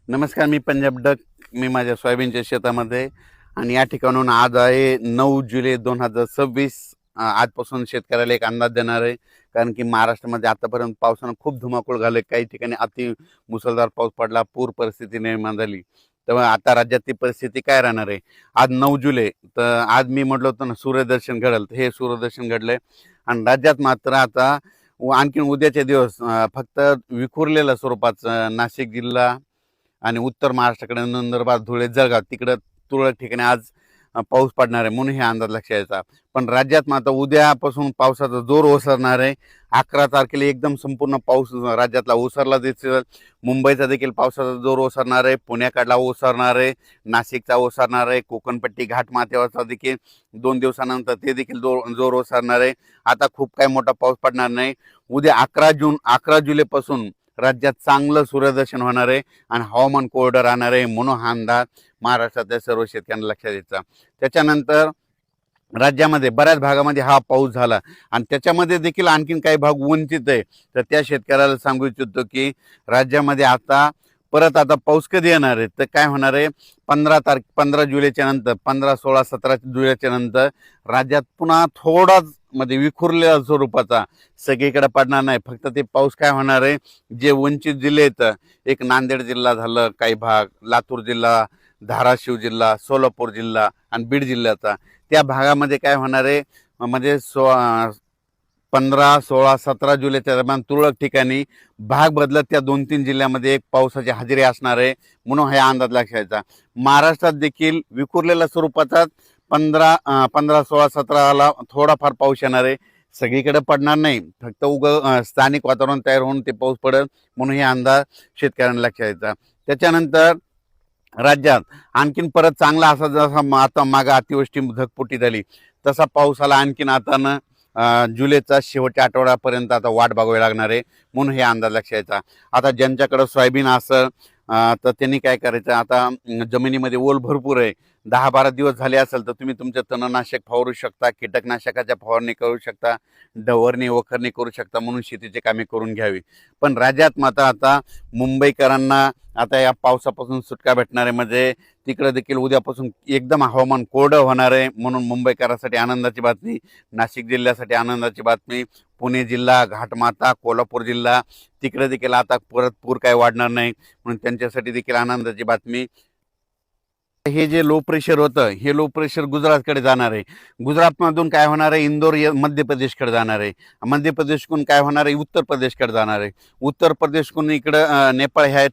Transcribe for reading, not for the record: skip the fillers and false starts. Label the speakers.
Speaker 1: नमस्कार, मी पंजाब डक. मी माझ्या सोयाबीनच्या शेतामध्ये आणि या ठिकाणून आज आहे 9 जुलै 2026. आजपासून शेतकऱ्याला एक अंदाज देणार आहे. कारण की महाराष्ट्रामध्ये आतापर्यंत पावसानं खूप धुमाकूळ घाले, काही ठिकाणी अति मुसळधार पाऊस पडला, पूर परिस्थिती निर्माण झाली. तर आता राज्यात ती परिस्थिती काय राहणार आहे? आज 9 जुलै, तर आज मी म्हटलं होतं ना सूर्यदर्शन घडेल, तर हे सूर्यदर्शन घडलंय. आणि राज्यात मात्र आता आणखीन उद्याचे दिवस फक्त विखुरलेल्या स्वरूपाचं नाशिक जिल्हा आणि उत्तर महाराष्ट्राकडे नंदुरबार, धुळे, जळगाव तिकडं तुरळक ठिकाणी आज पाऊस पडणार आहे म्हणून हे अंदाज लक्षात यायचा. पण राज्यात मात्र उद्यापासून पावसाचा जोर ओसरणार आहे. 11 तारखेला एकदम संपूर्ण पाऊस राज्यातला ओसरला दिसेल. मुंबईचा देखील पावसाचा जोर ओसरणार आहे, पुण्याकडला ओसरणार आहे, नाशिकचा ओसरणार आहे, कोकणपट्टी घाटमाथ्यावरचा देखील 2 दिवसानंतर ते देखील जोर ओसरणार आहे. आता खूप काही मोठा पाऊस पडणार नाही. उद्या 11 जुलैपासून राज्यात चांगलं सूर्यदर्शन होणार आहे आणि हवामान कोरडं राहणार आहे म्हणून हा अंदाज महाराष्ट्रातल्या सर्व शेतकऱ्यांना लक्षात द्यायचा. त्याच्यानंतर राज्यामध्ये बऱ्याच भागामध्ये हा पाऊस झाला आणि त्याच्यामध्ये देखील आणखीन काही भाग वंचित आहे. तर त्या शेतकऱ्याला सांगू इच्छितो की राज्यामध्ये आता पाऊस कधी येणार आहे, तर काय होणार आहे, 15 जुलैच्या नंतर, 15, 16, 17 जुलैच्या नंतर राज्यात पुन्हा थोडाच मध्ये विखुरलेल्या स्वरूपाचा सगळीकडे पडणार नाही. फक्त ते पाऊस काय होणार आहे, जे वंचित जिल्हे आहेत, एक नांदेड जिल्हा झालं, काही भाग लातूर जिल्हा, धाराशिव जिल्हा, सोलापूर जिल्हा आणि बीड जिल्ह्याचा, त्या भागामध्ये काय होणार आहे, म्हणजे 15, 16, 17 जुलैच्या दरम्यान तुरळक ठिकाणी भाग बदलत त्या 2-3 जिल्ह्यामध्ये एक पावसाची हजेरी असणार आहे म्हणून हा अंदाज लक्षायचा. महाराष्ट्रात देखील विखुरलेल्या स्वरूपाचा 15, 16, 17ला थोडाफार पाऊस येणार आहे. सगळीकडे पडणार नाही, फक्त स्थानिक वातावरण तयार होऊन ते पाऊस पडेल म्हणून हे अंदाज शेतकऱ्यांना लक्षात यायचा. त्याच्यानंतर राज्यात आणखीन परत चांगला असा, जसा आता मागं अतिवृष्टी धगपुटी झाली तसा पावसाला आणखीन आता जुलैचा शेवटच्या आठवड्यापर्यंत आता वाट बघावी लागणार आहे म्हणून हे अंदाज लक्षात यायचा. आता ज्यांच्याकडे सोयाबीन असेल तर त्यांनी काय करायचं, आता जमिनीमध्ये ओल भरपूर आहे, 10-12 दिवस झाले असेल तर तुम्ही तुमचं तणनाशक फवारू शकता, कीटकनाशकाच्या फवारणी करू शकता, डवरणी वखरणी करू शकता म्हणून शेतीची कामे करून घ्यावी. पण राज्यात मात्र आता मुंबईकरांना आता या पावसापासून सुटका भेटणार आहे. म्हणजे तिकडे देखील उद्यापासून एकदम हवामान कोरडं होणार आहे म्हणून मुंबईकरांसाठी आनंदाची बातमी, नाशिक जिल्ह्यासाठी आनंदाची बातमी, पुणे जिल्हा, घाटमाथा, कोल्हापूर जिल्हा तिकडे देखील आता परत पूर काय वाढणार नाही म्हणून त्यांच्यासाठी देखील आनंदाची बातमी. हे जे लो प्रेशर होतं, हे लो प्रेशर गुजरातकडे जाणार आहे. गुजरातमधून काय होणार आहे, इंदोर मध्य प्रदेशकडे जाणार आहे. मध्य प्रदेशकडून काय होणार आहे, उत्तर प्रदेशकडे जाणार आहे. उत्तर प्रदेशकडून इकडं नेपाळ ह्या